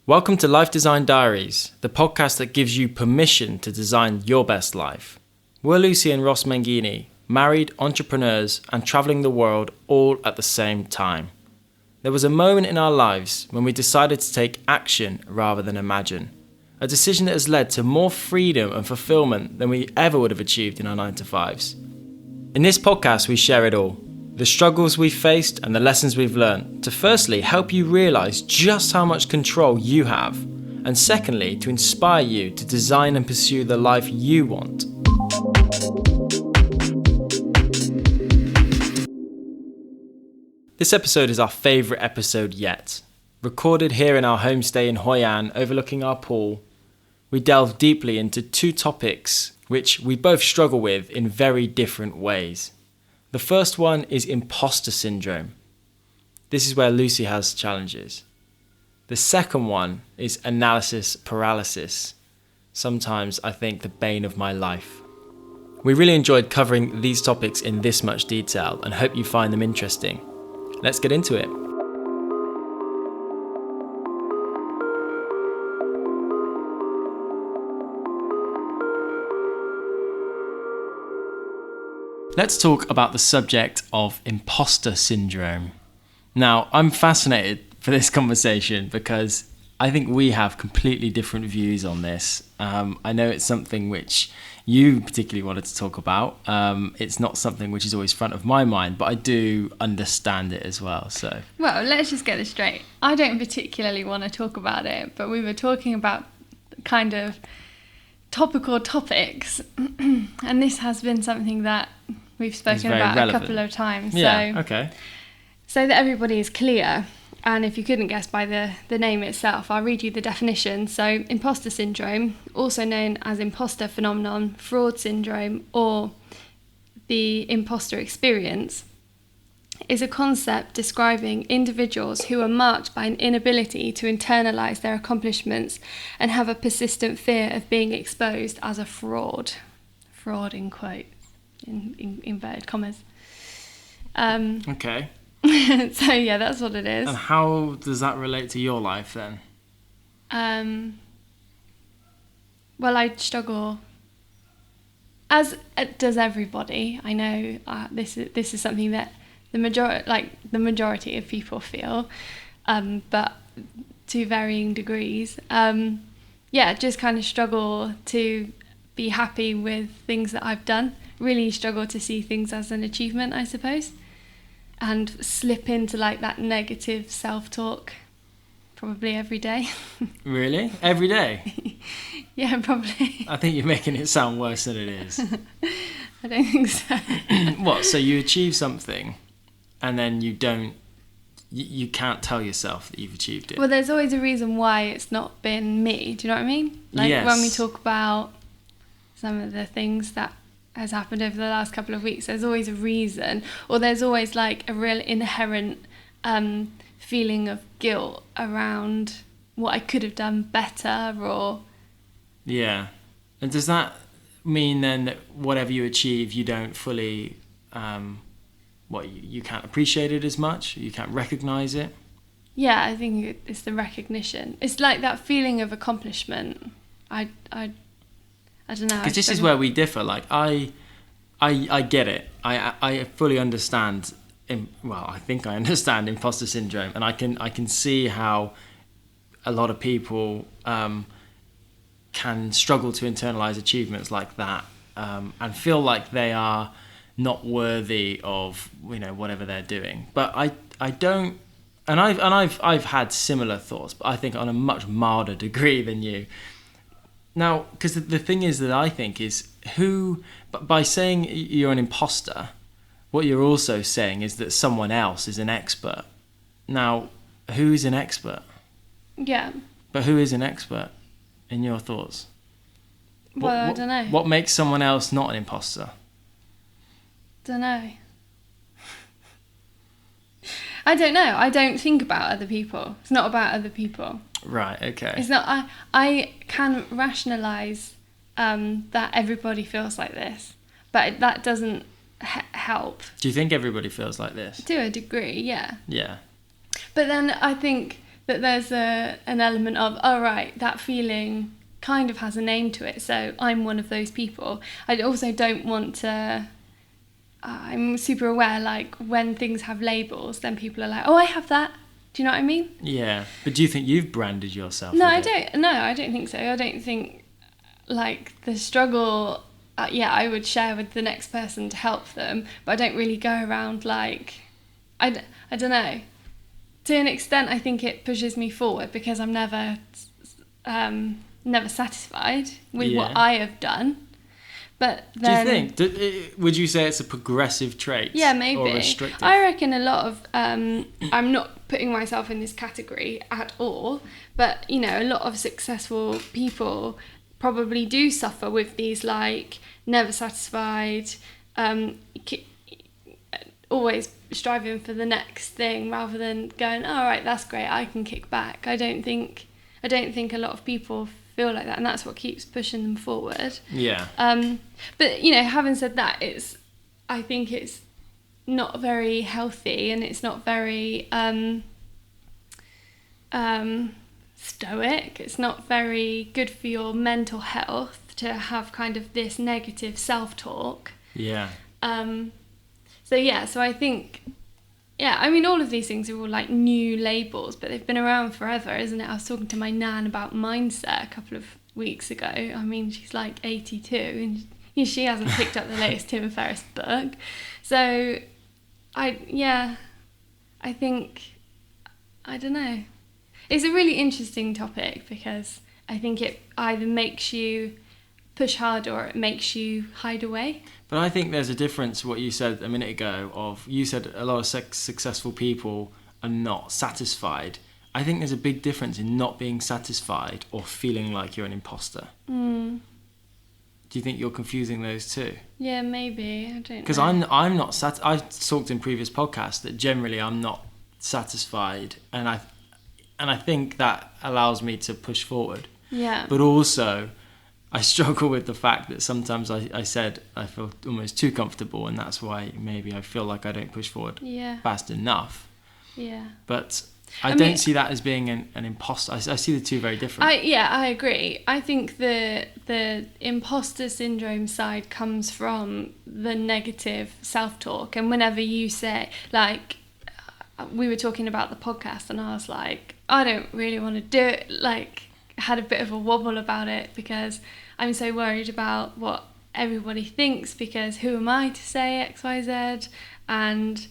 Welcome to Life Design Diaries, the podcast that gives you permission to design your best life. We're Lucy and Ross Mangini, married, entrepreneurs, and travelling the world all at the same time. There was a moment in our lives when we decided to take action rather than imagine. A decision that has led to more freedom and fulfillment than we ever would have achieved in our 9-to-5s. In this podcast, we share it all. The struggles we've faced and the lessons we've learned to firstly help you realise just how much control you have, and secondly to inspire you to design and pursue the life you want. This episode is our favourite episode yet. Recorded here in our homestay in Hoi An overlooking our pool, we delve deeply into two topics which we both struggle with in very different ways. The first one is Imposter Syndrome. This is where Lucy has challenges. The second one is Analysis Paralysis. Sometimes I think the bane of my life. We really enjoyed covering these topics in this much detail and hope you find them interesting. Let's get into it. Let's talk about the subject of imposter syndrome. Now, I'm fascinated for this conversation because I think we have completely different views on this. I know it's something which you particularly wanted to talk about. It's not something which is always front of my mind, but I do understand it as well. So, well, let's just get this straight. I don't particularly want to talk about it, but we were talking about kind of topical topics, and this has been something that we've spoken about relevant. A couple of times. Yeah, okay. So that everybody is clear, and if you couldn't guess by the name itself, I'll read you the definition. So, imposter syndrome, also known as imposter phenomenon, fraud syndrome, or the imposter experience, is a concept describing individuals who are marked by an inability to internalise their accomplishments and have a persistent fear of being exposed as a fraud. Fraud in quotes. In inverted commas. Okay. So yeah, that's what it is. And how does that relate to your life then? Well, I struggle, as does everybody. I know this is something that the majority of people feel, but to varying degrees. Just kind of struggle to be happy with things that I've done. Really struggle to see things as an achievement, I suppose, and slip into like that negative self-talk probably every day. Really? Every day? Yeah, probably. I think you're making it sound worse than it is. I don't think so. What, so you achieve something and then you can't tell yourself that you've achieved it? Well, there's always a reason why it's not been me. Do you know what I mean? Like yes. When we talk about some of the things that has happened over the last couple of weeks, there's always a reason, or there's always like a real inherent feeling of guilt around what I could have done better, or... Yeah. And does that mean then that whatever you achieve, you don't fully... you can't appreciate it as much? You can't recognise it? Yeah, I think it's the recognition. It's like that feeling of accomplishment. I don't know. Because this is where we differ. Like I get it. I fully understand. I think I understand imposter syndrome, and I can see how a lot of people can struggle to internalize achievements like that, and feel like they are not worthy of whatever they're doing. But I don't, and I've had similar thoughts, but I think on a much milder degree than you. Now, because the thing is that I think is by saying you're an imposter, what you're also saying is that someone else is an expert. Now, who is an expert? Yeah. But who is an expert in your thoughts? Well, I don't know. What makes someone else not an imposter? Don't know. I don't know. I don't think about other people. It's not about other people. Right, okay. It's not. I can rationalise that everybody feels like this, but that doesn't help. Do you think everybody feels like this? To a degree, yeah. Yeah. But then I think that there's an element of, oh right, that feeling kind of has a name to it, so I'm one of those people. I also don't want to, I'm super aware, like when things have labels, then people are like, oh, I have that. Do you know what I mean? Yeah. But do you think you've branded yourself? No, I don't. No, I don't think so. I don't think like the struggle, I would share with the next person to help them, but I don't really go around like, I don't know. To an extent, I think it pushes me forward because I'm never satisfied with what I have done. But then, do you think? Would you say it's a progressive trait? Yeah, maybe. Or restrictive? I reckon a lot of. I'm not putting myself in this category at all, but you know, a lot of successful people probably do suffer with these like never satisfied, always striving for the next thing rather than going, all right, that's great, I can kick back. I don't think a lot of people feel like that, and that's what keeps pushing them forward. Yeah. But you know, having said that, I think it's not very healthy, and it's not very stoic. It's not very good for your mental health to have kind of this negative self-talk. Yeah. So I think, I mean, all of these things are all like new labels, but they've been around forever, isn't it? I was talking to my nan about mindset a couple of weeks ago. I mean, she's like 82 and she hasn't picked up the latest Tim Ferriss book. So I think, I don't know. It's a really interesting topic because I think it either makes you push harder or it makes you hide away. But I think there's a difference, what you said a minute ago, you said a lot of successful people are not satisfied. I think there's a big difference in not being satisfied or feeling like you're an imposter. Mm. Do you think you're confusing those two? Yeah, maybe. I don't know. Because I'm not I talked in previous podcasts that generally I'm not satisfied, and I think that allows me to push forward. Yeah. But also, I struggle with the fact that sometimes I said I feel almost too comfortable, and that's why maybe I feel like I don't push forward fast enough. Yeah. But I don't see that as being an imposter. I see the two very different. I agree. I think the imposter syndrome side comes from the negative self-talk. And whenever you say, like, we were talking about the podcast and I was like, I don't really want to do it. Like, had a bit of a wobble about it because I'm so worried about what everybody thinks, because who am I to say X, Y, Z? And,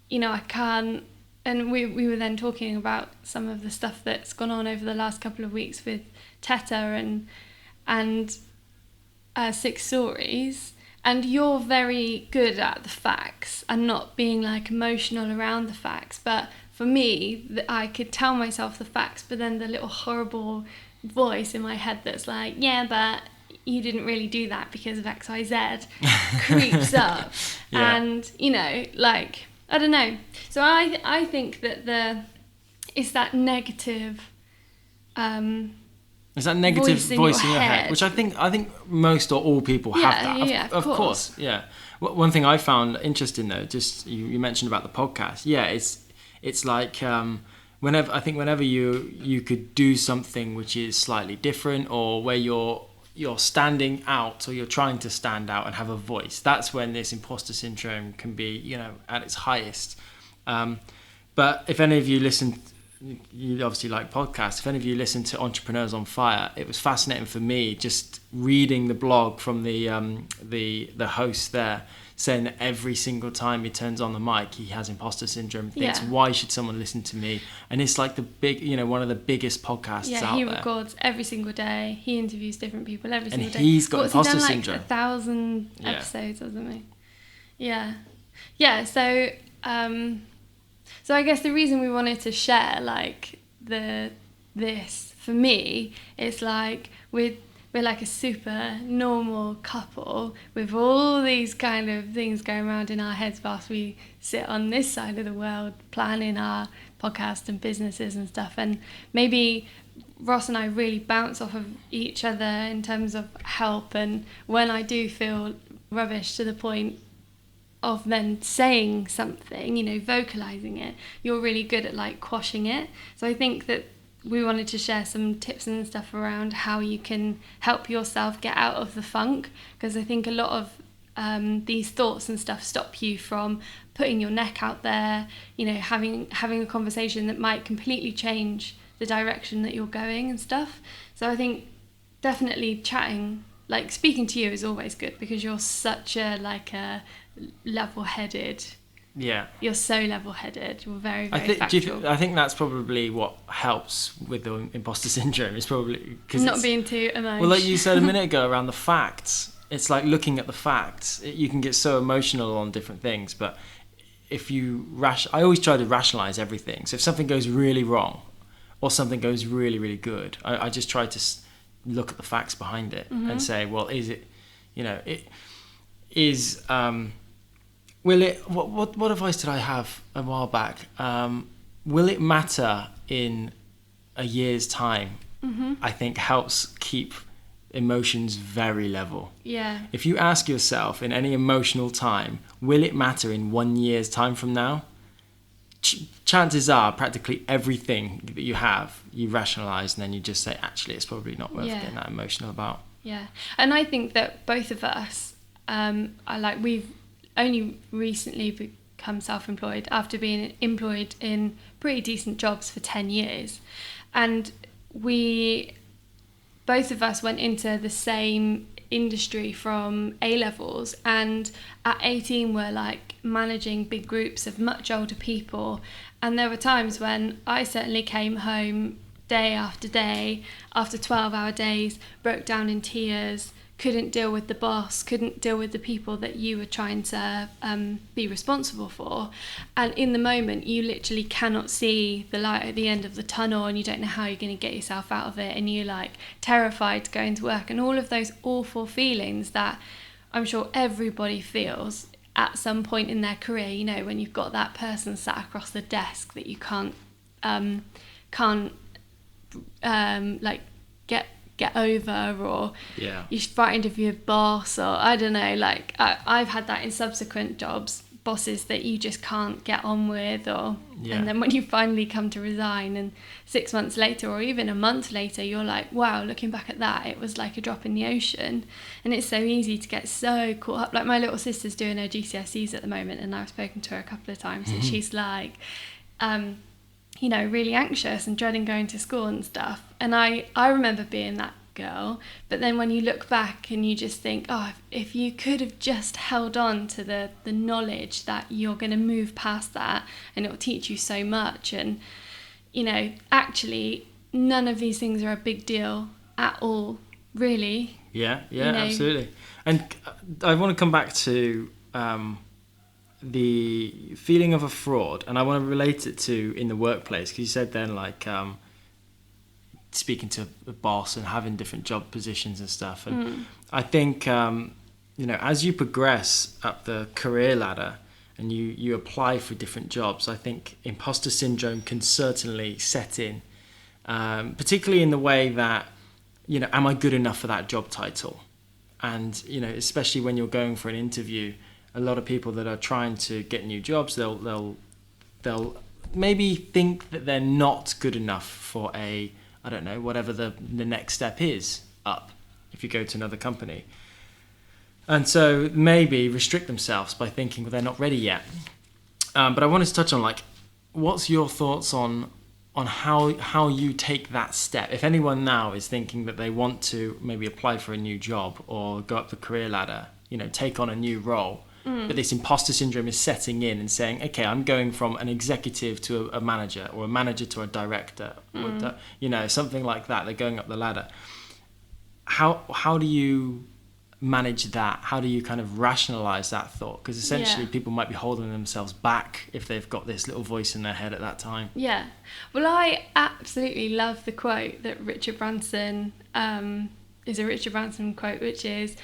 you know, I can't. And we were then talking about some of the stuff that's gone on over the last couple of weeks with Teta and 6 Stories. And you're very good at the facts and not being like emotional around the facts. But for me, I could tell myself the facts, but then the little horrible voice in my head that's like, yeah, but you didn't really do that because of X, Y, Z creeps up. Yeah. And, you know, like, I don't know. So I think that it's that negative Is that negative voice in your head? head. Which I think most or all people have that. Yeah, of course. Yeah. One thing I found interesting though, just you mentioned about the podcast. Yeah, it's like whenever you could do something which is slightly different, or where you're standing out, or you're trying to stand out and have a voice, that's when this imposter syndrome can be, you know, at its highest. But if any of you listen, you obviously like podcasts, if any of you listen to Entrepreneurs on Fire, it was fascinating for me just reading the blog from the host there, saying that every single time he turns on the mic, he has imposter syndrome, thinks, why should someone listen to me? And it's like one of the biggest podcasts out there. Yeah, he records every single day. He interviews different people every single day. And he's got imposter he done, syndrome. Like 1,000 episodes or something. Yeah. Yeah, so I guess the reason we wanted to share like this, for me, it's like we're like a super normal couple with all these kind of things going around in our heads whilst we sit on this side of the world planning our podcast and businesses and stuff. And maybe Ross and I really bounce off of each other in terms of help. And when I do feel rubbish to the point of then saying something, you know, vocalizing it, you're really good at like quashing it. So I think that we wanted to share some tips and stuff around how you can help yourself get out of the funk, because I think a lot of these thoughts and stuff stop you from putting your neck out there, you know, having a conversation that might completely change the direction that you're going and stuff. So I think definitely chatting, like speaking to you is always good, because you're such a level-headed. Yeah. You're so level-headed. You're very, very factual. I think that's probably what helps with the imposter syndrome. Is probably because not being too emotional. Well, like you said a minute ago around the facts, it's like looking at the facts. You can get so emotional on different things, but if you I always try to rationalize everything. So if something goes really wrong, or something goes really, really good, I just try to look at the facts behind it and say, well, is it, you know, it is. Will it? What advice did I have a while back? Will it matter in a year's time? I think helps keep emotions very level. Yeah. If you ask yourself in any emotional time, will it matter in 1 year's time from now? Chances are practically everything that you have, you rationalise, and then you just say, actually, it's probably not worth getting that emotional about. Yeah. And I think that both of us, we've only recently become self-employed after being employed in pretty decent jobs for 10 years. And both of us went into the same industry from A-levels, and at 18 we're like managing big groups of much older people, and there were times when I certainly came home day after day after 12-hour days, broke down in tears, couldn't deal with the boss, couldn't deal with the people that you were trying to be responsible for. And in the moment, you literally cannot see the light at the end of the tunnel, and you don't know how you're going to get yourself out of it, and you're like terrified to go into work, and all of those awful feelings that I'm sure everybody feels at some point in their career, you know, when you've got that person sat across the desk that you can't get over, or you're frightened of your boss, or I don't know, like I've had that in subsequent jobs, bosses that you just can't get on with, or and then when you finally come to resign, and 6 months later or even a month later, you're like, wow, looking back at that, it was like a drop in the ocean. And it's so easy to get so caught up. Like my little sister's doing her GCSEs at the moment, and I've spoken to her a couple of times, and she's like you know, really anxious and dreading going to school and stuff. And I remember being that girl. But then when you look back and you just think, oh, if you could have just held on to the knowledge that you're going to move past that, and it'll teach you so much. And, you know, actually, none of these things are a big deal at all, really. Yeah, you know? Absolutely. And I want to come back to the feeling of a fraud, and I want to relate it to in the workplace, because you said then, like, speaking to a boss and having different job positions and stuff. And I think, you know, as you progress up the career ladder and you apply for different jobs, I think imposter syndrome can certainly set in, particularly in the way that, you know, am I good enough for that job title? And, you know, especially when you're going for an interview, a lot of people that are trying to get new jobs, they'll maybe think that they're not good enough for I don't know, whatever the next step is up if you go to another company. And so maybe restrict themselves by thinking, well, they're not ready yet. But I wanted to touch on, like, what's your thoughts on how you take that step? If anyone now is thinking that they want to maybe apply for a new job or go up the career ladder, you know, take on a new role, but this imposter syndrome is setting in and saying, okay, I'm going from an executive to a manager, or a manager to a director, or you know, something like that. They're going up the ladder. How do you manage that? How do you kind of rationalize that thought? Because essentially people might be holding themselves back if they've got this little voice in their head at that time. Yeah. Well, I absolutely love the quote that Richard Branson, is a Richard Branson quote, which is,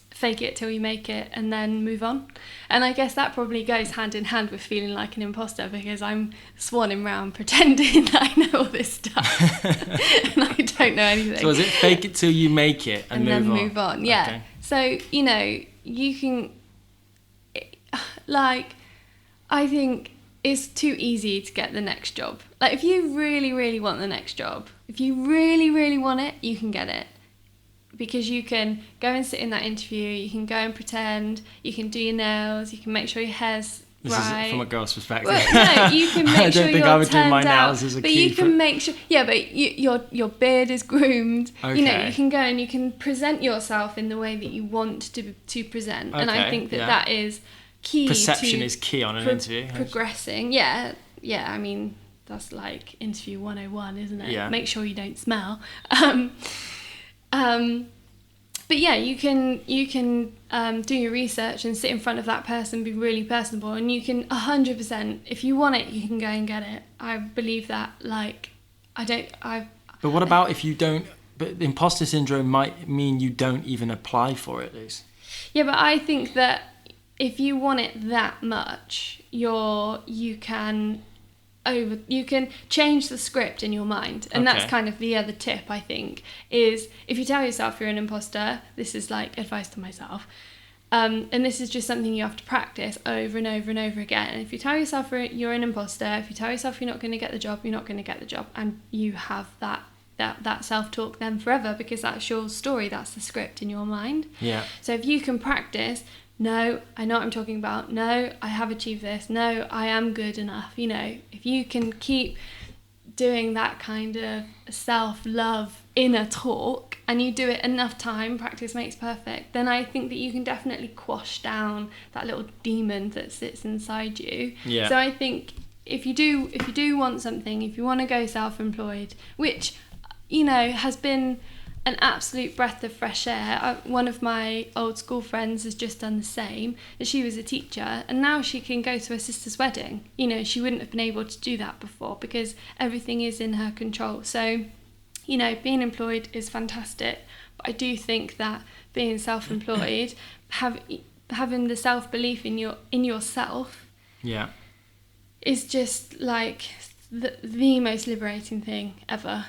fake it till you make it and then move on. And I guess that probably goes hand in hand with feeling like an imposter, because I'm swanning around pretending that I know all this stuff and I don't know anything. So is it fake it till you make it and then move on? Yeah. Okay. So, you know, you can, Like, I think it's too easy to get the next job. Like, if you really, really want the next job, if you really, really want it, you can get it. Because you can go and sit in that interview, you can go and pretend, you can do your nails, you can make sure your hair's this right. is from a girl's perspective. Well, no, you can make sure I don't think you're I would do my turned out, nails as a but key you can make sure. Yeah, but your beard is groomed. Okay. You know, you can go and you can present yourself in the way that you want to present, and I think that is key. Perception to is key on an interview. Progressing, yeah. I mean, that's like interview 101, isn't it? Yeah. Make sure you don't smell. But yeah, you can do your research and sit in front of that person, be really personable, and you can 100%, if you want it, you can go and get it. I believe that. Like, But what about if you don't? But imposter syndrome might mean you don't even apply for it, Luce. Yeah, but I think that if you want it that much, you can change the script in your mind, and that's kind of the other tip, I think, is if you tell yourself you're an imposter, this is like advice to myself, and this is just something you have to practice over and over and over again. And if you tell yourself you're an imposter, if you tell yourself you're not going to get the job, you're not going to get the job, and you have that self-talk then forever, because that's your story, that's the script in your mind. Yeah. So if you can practice, no, I know what I'm talking about. No, I have achieved this. No, I am good enough. You know, if you can keep doing that kind of self-love inner talk, and you do it enough time, practice makes perfect, then I think that you can definitely quash down that little demon that sits inside you. Yeah. So I think if you do want something, if you want to go self-employed, which, you know, has been an absolute breath of fresh air. One of my old school friends has just done the same. She was a teacher, and now she can go to her sister's wedding. You know, she wouldn't have been able to do that before because everything is in her control. So, you know, being employed is fantastic, but I do think that being self-employed, having the self-belief in yourself, yeah, is just like the most liberating thing ever.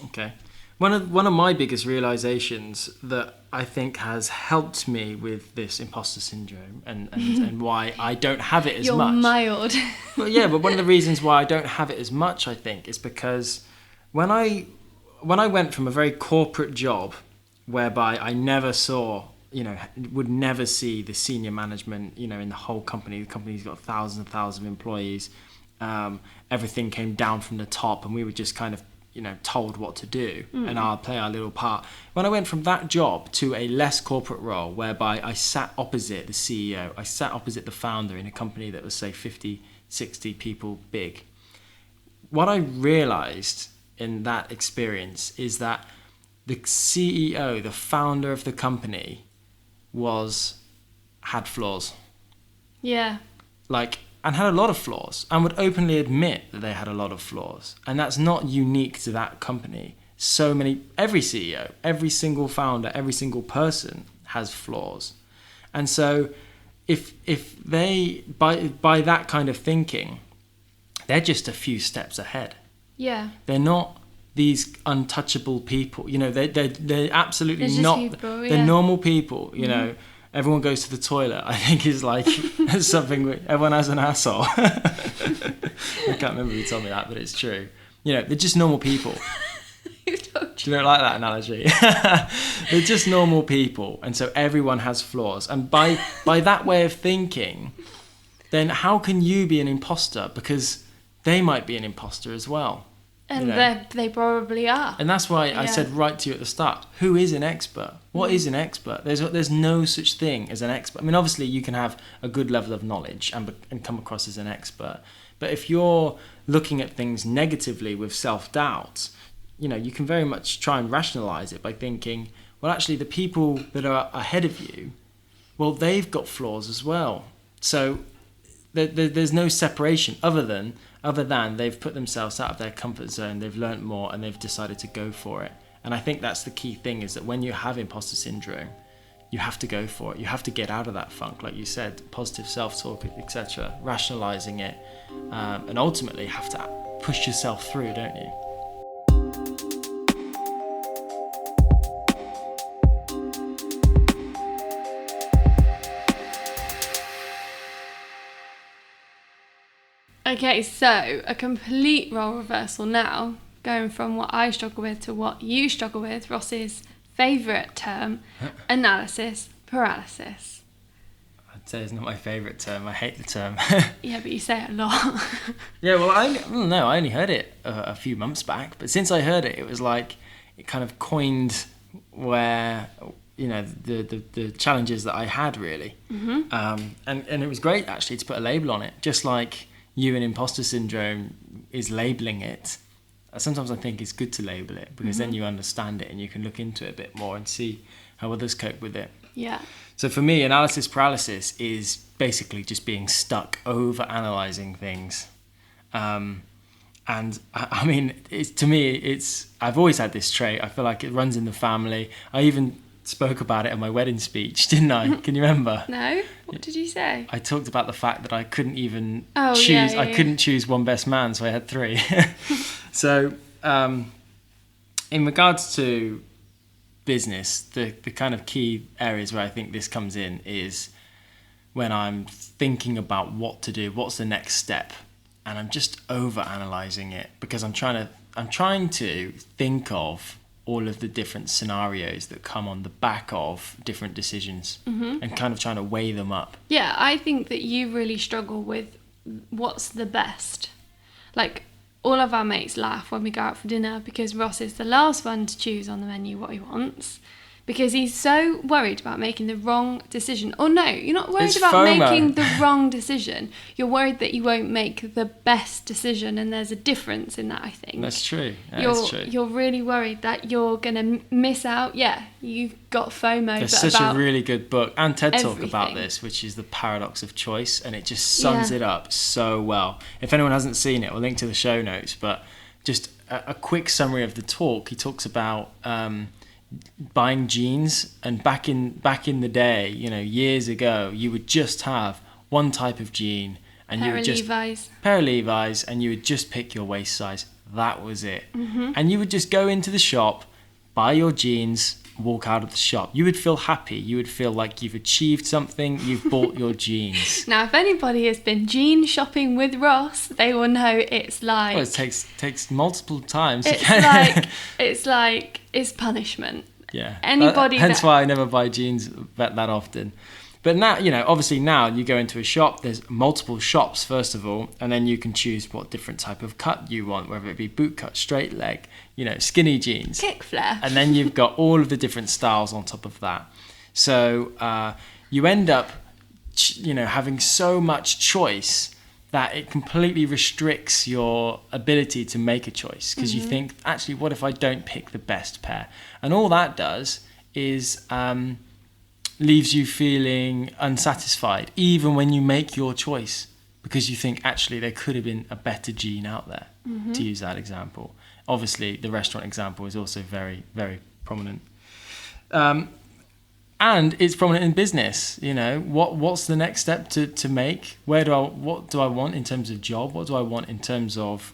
Okay. One of my biggest realizations that I think has helped me with this imposter syndrome and why I don't have it as much. You're mild. Well, yeah, but one of the reasons why I don't have it as much, I think, is because when I went from a very corporate job whereby I never saw, you know, would never see the senior management, you know, in the whole company. The company's got thousands and thousands of employees. Everything came down from the top, and we were just kind of, you know, told what to do and I'll play our little part. When I went from that job to a less corporate role whereby I sat opposite the CEO, I sat opposite the founder in a company that was, say, 50, 60 people big. What I realized in that experience is that the CEO, the founder of the company, had flaws. Yeah. And had a lot of flaws, and would openly admit that they had a lot of flaws. And that's not unique to that company. Every CEO, every single founder, every single person has flaws. And so if they, by that kind of thinking, they're just a few steps ahead. Yeah. They're not these untouchable people. You know, they're absolutely not. People, yeah. They're normal people, you know. Everyone goes to the toilet, I think, is like something everyone has an asshole. I can't remember who told me that, but it's true. You know, they're just normal people. You don't like that analogy. They're just normal people, and so everyone has flaws. And by that way of thinking, then how can you be an imposter? Because they might be an imposter as well. And you know? They probably are. And that's why I said right to you at the start, who is an expert? What is an expert? There's no such thing as an expert. I mean, obviously you can have a good level of knowledge and come across as an expert. But if you're looking at things negatively with self-doubt, you know, you can very much try and rationalize it by thinking, well, actually the people that are ahead of you, well, they've got flaws as well. So there's no separation other than they've put themselves out of their comfort zone, they've learnt more, and they've decided to go for it. And I think that's the key thing, is that when you have imposter syndrome, you have to go for it. You have to get out of that funk, like you said, positive self-talk, etc., rationalising it, and ultimately have to push yourself through, don't you? Okay, so a complete role reversal now, going from what I struggle with to what you struggle with. Ross's favourite term, analysis paralysis. I'd say it's not my favourite term. I hate the term. Yeah, but you say it a lot. Yeah, well, I only heard it a few months back, but since I heard it, it was like it kind of coined where, you know, the challenges that I had, really. Mm-hmm. And it was great, actually, to put a label on it, just like you in Imposter Syndrome is labelling it. Sometimes I think it's good to label it, because then you understand it and you can look into it a bit more and see how others cope with it. Yeah. So for me, analysis paralysis is basically just being stuck over analysing things. And I mean, I've always had this trait. I feel like it runs in the family. I even spoke about it in my wedding speech, didn't I? Can you remember? No? What did you say? I talked about the fact that I couldn't even choose. Yeah. I couldn't choose one best man, so I had 3. So, in regards to business, the kind of key areas where I think this comes in is when I'm thinking about what to do, what's the next step, and I'm just over analyzing it, because I'm trying to think of all of the different scenarios that come on the back of different decisions, and kind of trying to weigh them up. Yeah, I think that you really struggle with what's the best. Like, all of our mates laugh when we go out for dinner because Ross is the last one to choose on the menu what he wants, because he's so worried about making the wrong decision. Or no, you're not worried It's about FOMO. making the wrong decision. You're worried that you won't make the best decision, and there's a difference in that, I think. That's true. You're really worried that you're going to miss out. Yeah, you've got FOMO. There's but such a really good book and TED Talk about everything. this, which is The Paradox of Choice, and it just sums it up so well. If anyone hasn't seen it, we'll link to the show notes, but just a quick summary of the talk. He talks about buying jeans, and back in the day, you know, years ago, you would just have one type of jean, and you would just pair of Levi's, and you would just pick your waist size. That was it. And you would just go into the shop, buy your jeans, walk out of the shop. You would feel happy. You would feel like you've achieved something. You've bought your jeans. Now, if anybody has been jean shopping with Ross, they will know it's like... Well, it takes multiple times. It's punishment. Yeah. Hence why I never buy jeans that often. But now, you know, obviously now you go into a shop, there's multiple shops, first of all, and then you can choose what different type of cut you want, whether it be boot cut, straight leg, you know, skinny jeans. Kick flare. And then you've got all of the different styles on top of that. So you end up, you know, having so much choice that it completely restricts your ability to make a choice, because you think, actually, what if I don't pick the best pair? And all that does is leaves you feeling unsatisfied, even when you make your choice, because you think, actually, there could have been a better jean out there, to use that example. Obviously, the restaurant example is also very, very prominent. And it's prominent in business. You know, what's the next step to make? What do I want in terms of job? What do I want in terms of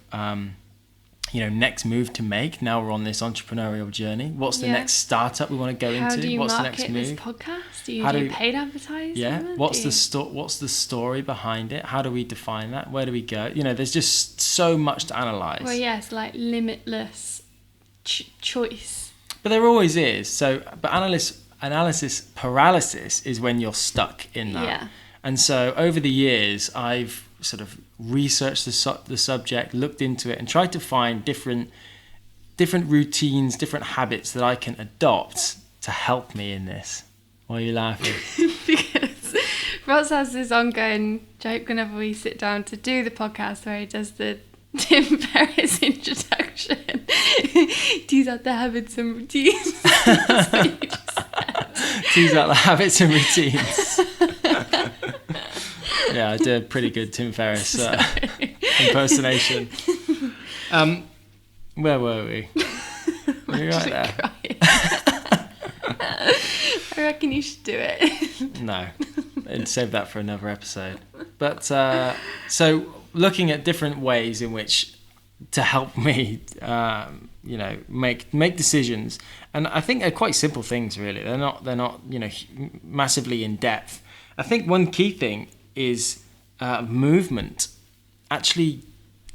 next move to make? Now we're on this entrepreneurial journey. What's the next startup we want to go into? How do you what's market the next move? this podcast? Do you do paid advertising? Yeah. What's the story behind it? How do we define that? Where do we go? You know, there's just so much to analyze. Well, yes, like limitless choice. But there always is. So, but analysis paralysis is when you're stuck in that. Yeah. And so over the years, I've sort of researched the subject, looked into it, and tried to find different routines, different habits that I can adopt to help me in this. Why are you laughing? Because Ross has this ongoing joke whenever we sit down to do the podcast where he does the Tim Ferriss introduction. Tease out the habits and routines. That's what you just said. Tease out the habits and routines. Yeah, I did a pretty good Tim Ferriss impersonation. Where were we? Were you right there? I reckon you should do it. No, and save that for another episode. But so looking at different ways in which to help me, make decisions, and I think they're quite simple things. Really, they're not massively in depth. I think one key thing is movement actually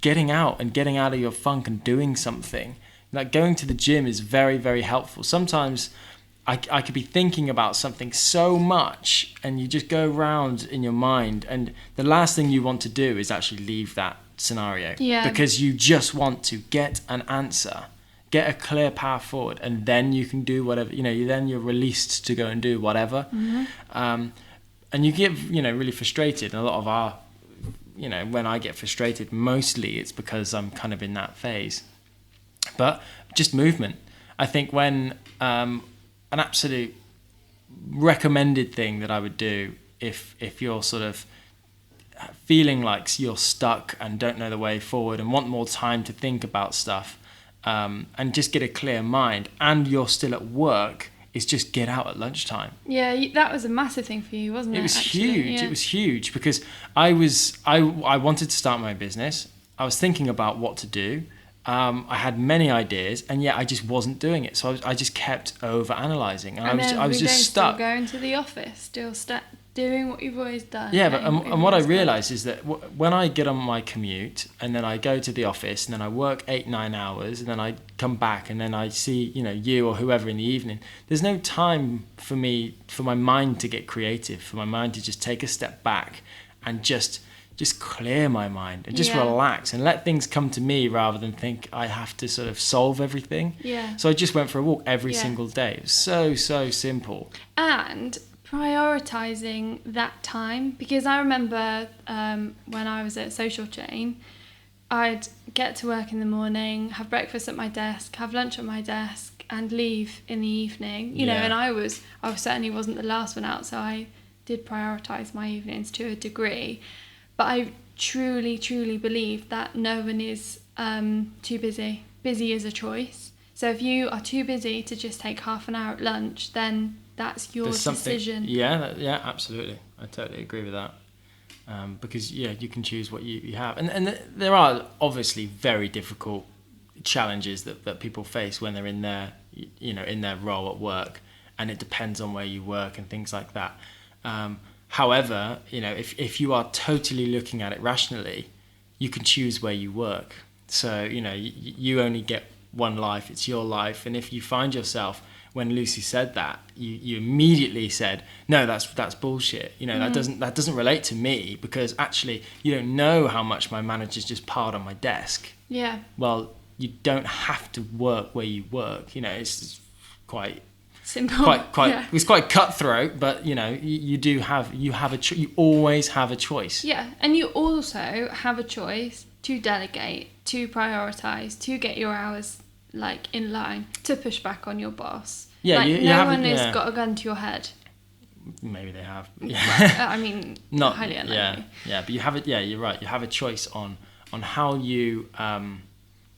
getting out of your funk and doing something. Like going to the gym is very, very helpful. Sometimes I could be thinking about something so much, and you just go around in your mind, and the last thing you want to do is actually leave that scenario. Yeah. Because you just want to get an answer, get a clear path forward, and then you can do whatever, then you're released to go and do whatever. And you get, really frustrated. And a lot of our, when I get frustrated, mostly it's because I'm kind of in that phase. But just movement. I think when an absolute recommended thing that I would do if you're sort of feeling like you're stuck and don't know the way forward and want more time to think about stuff, and just get a clear mind, and you're still at work, is just get out at lunchtime. Yeah, that was a massive thing for you, wasn't it? It was actually? huge. Yeah. It was huge because I wanted to start my business. I was thinking about what to do. I had many ideas, and yet I just wasn't doing it. So I just kept over-analysing, and I was just stuck. Still going to the office, still doing what you've always done. Yeah, but and what I realised is that when I get on my commute, and then I go to the office, and then I work 8-9 hours, and then I come back, and then I see you or whoever in the evening. There's no time for my mind to get creative, for my mind to just take a step back and just clear my mind and just relax and let things come to me rather than think I have to sort of solve everything. Yeah. So I just went for a walk every single day. It was so simple. And prioritising that time, because I remember when I was at Social Chain, I'd get to work in the morning, have breakfast at my desk, have lunch at my desk, and leave in the evening. You know, and I certainly wasn't the last one out, so I did prioritise my evenings to a degree. But I truly, truly believe that no one is too busy. Busy is a choice. So if you are too busy to just take half an hour at lunch, then that's your decision. Yeah, absolutely. I totally agree with that. Because, you can choose what you have. And there are obviously very difficult challenges that people face when they're in their role at work. And it depends on where you work and things like that. However, if you are totally looking at it rationally, you can choose where you work. So, you only get one life, it's your life. And if you find yourself, when Lucy said that, you immediately said, no, that's bullshit. That doesn't relate to me, because actually you don't know how much my manager's just piled on my desk. Yeah. Well, you don't have to work where you work. It's quite simple. It's quite cutthroat, but you always have a choice. Yeah, and you also have a choice to delegate, to prioritize, to get your hours in line, to push back on your boss. Yeah, no one has got a gun to your head. Maybe they have. Yeah. I mean, not highly unlikely. Yeah, but you have it. Yeah, you're right. You have a choice on how you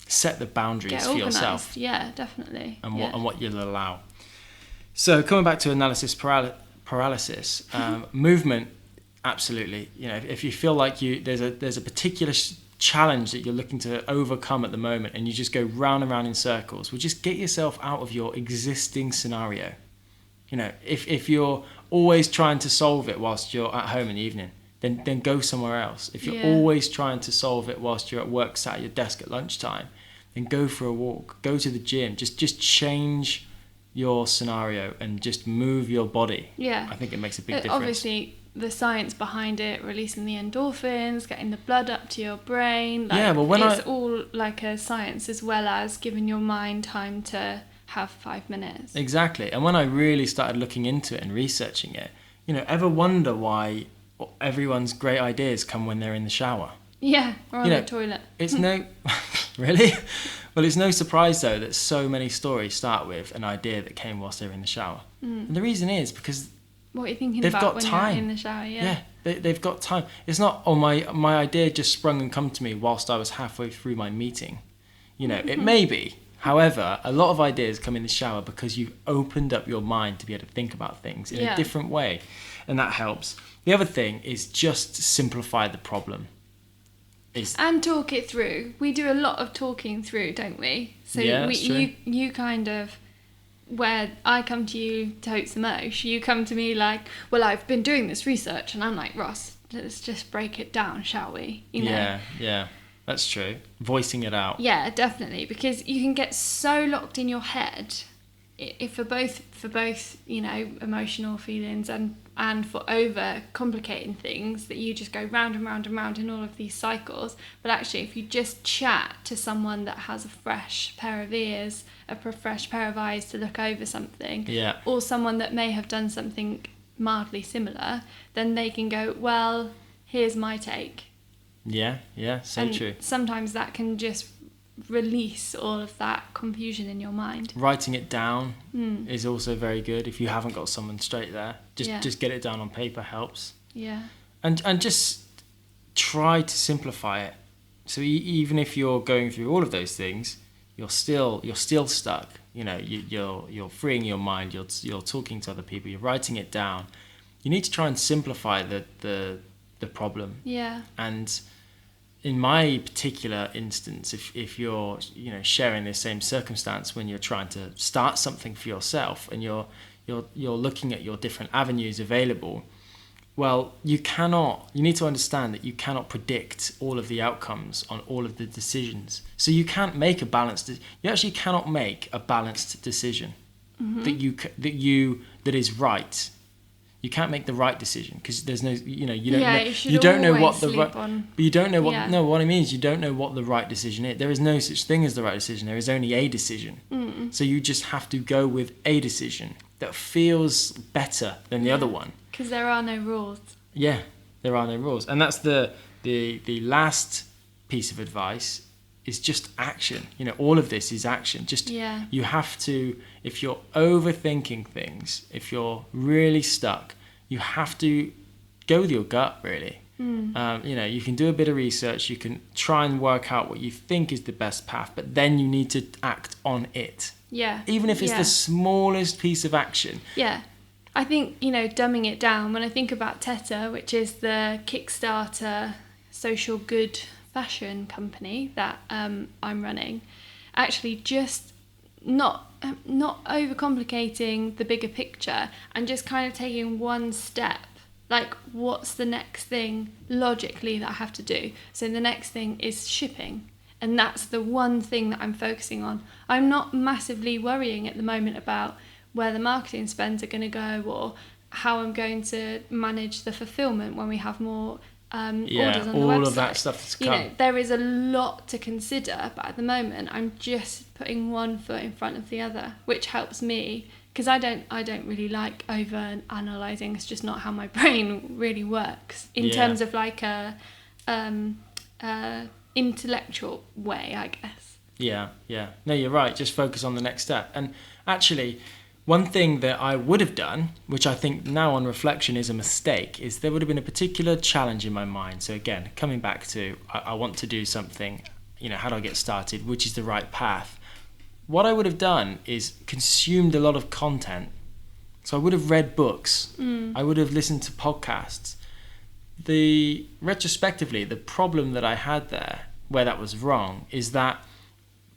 set the boundaries for yourself. Yeah, definitely. And what you'll allow. So coming back to analysis paralysis, movement, absolutely. If you feel like there's a particular challenge that you're looking to overcome at the moment, and you just go round and round in circles, well, just get yourself out of your existing scenario. If you're always trying to solve it whilst you're at home in the evening, then go somewhere else. If you're always trying to solve it whilst you're at work, sat at your desk at lunchtime, then go for a walk, go to the gym, just change your scenario and just move your body. Yeah. I think it makes a big difference. Obviously, the science behind it, releasing the endorphins, getting the blood up to your brain. It's all like a science, as well as giving your mind time to have 5 minutes. Exactly. And when I really started looking into it and researching it, ever wonder why everyone's great ideas come when they're in the shower? Yeah, or on the toilet. It's no... Really? Well, it's no surprise, though, that so many stories start with an idea that came whilst they were in the shower. And the reason is because... What are you thinking about when you're in the shower? Yeah, they've got time. It's not, my idea just sprung and come to me whilst I was halfway through my meeting. It may be. However, a lot of ideas come in the shower because you've opened up your mind to be able to think about things in a different way. And that helps. The other thing is just simplify the problem. And talk it through. We do a lot of talking through, don't we? So you kind of, where I come to you to hoax the mosh, you come to me like, well, I've been doing this research, and I'm like, Ross, let's just break it down, shall we? You know? Yeah, that's true. Voicing it out. Yeah, definitely, because you can get so locked in your head, if for both, you know, emotional feelings and for over complicating things, that you just go round and round and round in all of these cycles. But actually, if you just chat to someone that has a fresh pair of ears, a fresh pair of eyes to look over something, or someone that may have done something mildly similar, then they can go, well, here's my take. Yeah, so and true. Sometimes that can just release all of that confusion in your mind. Writing it down is also very good. If you haven't got someone straight there, just get it down on paper helps. Yeah. And just try to simplify it. So even if you're going through all of those things, you're still stuck. You know, you're freeing your mind. You're talking to other people. You're writing it down. You need to try and simplify the problem. Yeah. And in my particular instance, if you're, you know, sharing the same circumstance when you're trying to start something for yourself and you're looking at your different avenues available, well, you need to understand that you cannot predict all of the outcomes on all of the decisions. So you can't make you actually cannot make a balanced decision that is right. You can't make the right decision because there's no, you know, you don't know what the right, but you don't know what, no, what I mean is you don't know what the right decision is. There is no such thing as the right decision. There is only a decision. So you just have to go with a decision that feels better than the other one. Because there are no rules. Yeah, there are no rules. And that's the last piece of advice is just action. You know, all of this is action. You have to, if you're overthinking things, if you're really stuck, you have to go with your gut, really. You know, you can do a bit of research, you can try and work out what you think is the best path, but then you need to act on it. Yeah. Even if it's the smallest piece of action. Yeah. I think, you know, dumbing it down, when I think about Teta, which is the Kickstarter social good fashion company that I'm running, actually just not overcomplicating the bigger picture and just kind of taking one step. Like, what's the next thing logically that I have to do? So the next thing is shipping. And that's the one thing that I'm focusing on. I'm not massively worrying at the moment about where the marketing spends are going to go or how I'm going to manage the fulfillment when we have more orders on the website. All of that stuff that's come. You know, there is a lot to consider, but at the moment I'm just putting one foot in front of the other, which helps me because I don't really like over analysing. It's just not how my brain really works in terms of like a intellectual way, I guess. Yeah. No, you're right. Just focus on the next step. And actually, one thing that I would have done, which I think now on reflection is a mistake, is there would have been a particular challenge in my mind. So again, coming back to I want to do something, you know, how do I get started? Which is the right path? What I would have done is consumed a lot of content. So I would have read books. I would have listened to podcasts. Retrospectively, the problem that I had there, where that was wrong, is that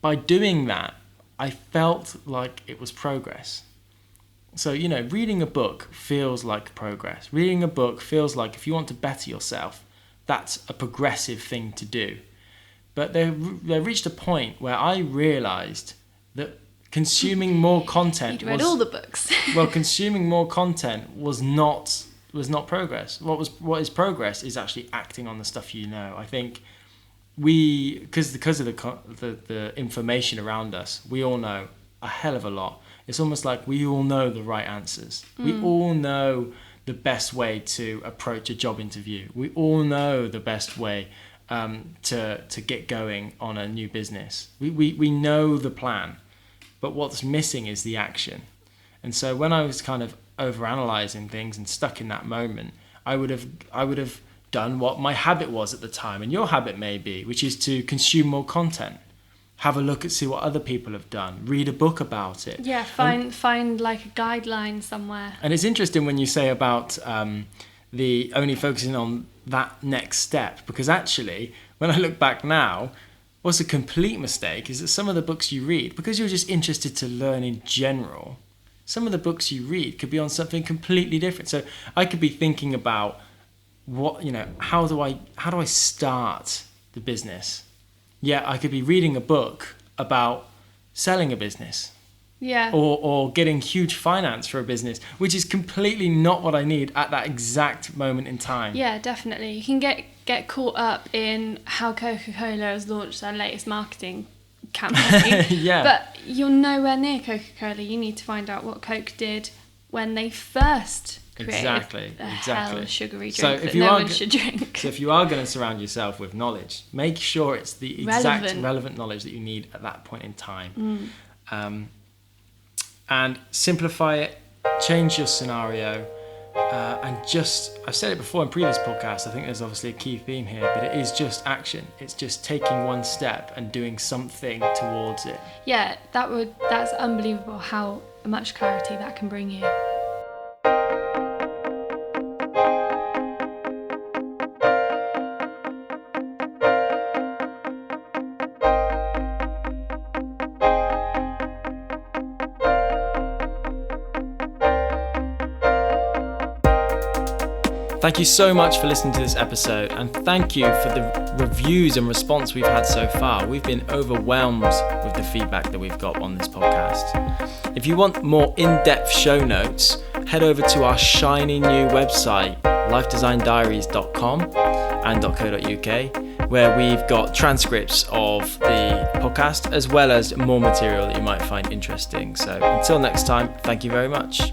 by doing that, I felt like it was progress. So, you know, reading a book feels like progress. Reading a book feels like if you want to better yourself, that's a progressive thing to do. But there reached a point where I realised that consuming more content You'd read all the books. Well, consuming more content was not progress. What is progress is actually acting on the stuff you know. I think because of the information around us, we all know a hell of a lot. It's almost like we all know the right answers. We all know the best way to approach a job interview. We all know the best way to get going on a new business. We know the plan, but what's missing is the action. And so when I was kind of overanalyzing things and stuck in that moment, I would have done what my habit was at the time, and your habit may be, which is to consume more content. Have a look see what other people have done. Read a book about it. Yeah, find like a guideline somewhere. And it's interesting when you say about the only focusing on that next step, because actually, when I look back now, what's a complete mistake is that some of the books you read, because you're just interested to learn in general, some of the books you read could be on something completely different. So I could be thinking about how do I start the business? Yeah, I could be reading a book about selling a business. Yeah. Or getting huge finance for a business, which is completely not what I need at that exact moment in time. Yeah, definitely. You can get caught up in how Coca-Cola has launched their latest marketing campaign. Yeah. But you're nowhere near Coca-Cola. You need to find out what Coke did when they first created a hell sugary drink that no one should drink. So if you are going to surround yourself with knowledge, make sure it's the exact relevant knowledge that you need at that point in time. And simplify it, change your scenario, and I've said it before in previous podcasts, I think there's obviously a key theme here, but it is just action. It's just taking one step and doing something towards it. Yeah, that's unbelievable how much clarity that can bring you. Thank you so much for listening to this episode, and thank you for the reviews and response we've had so far. We've been overwhelmed with the feedback that we've got on this podcast. If you want more in-depth show notes, head over to our shiny new website, lifedesigndiaries.com and .co.uk, where we've got transcripts of the podcast as well as more material that you might find interesting. So until next time, thank you very much.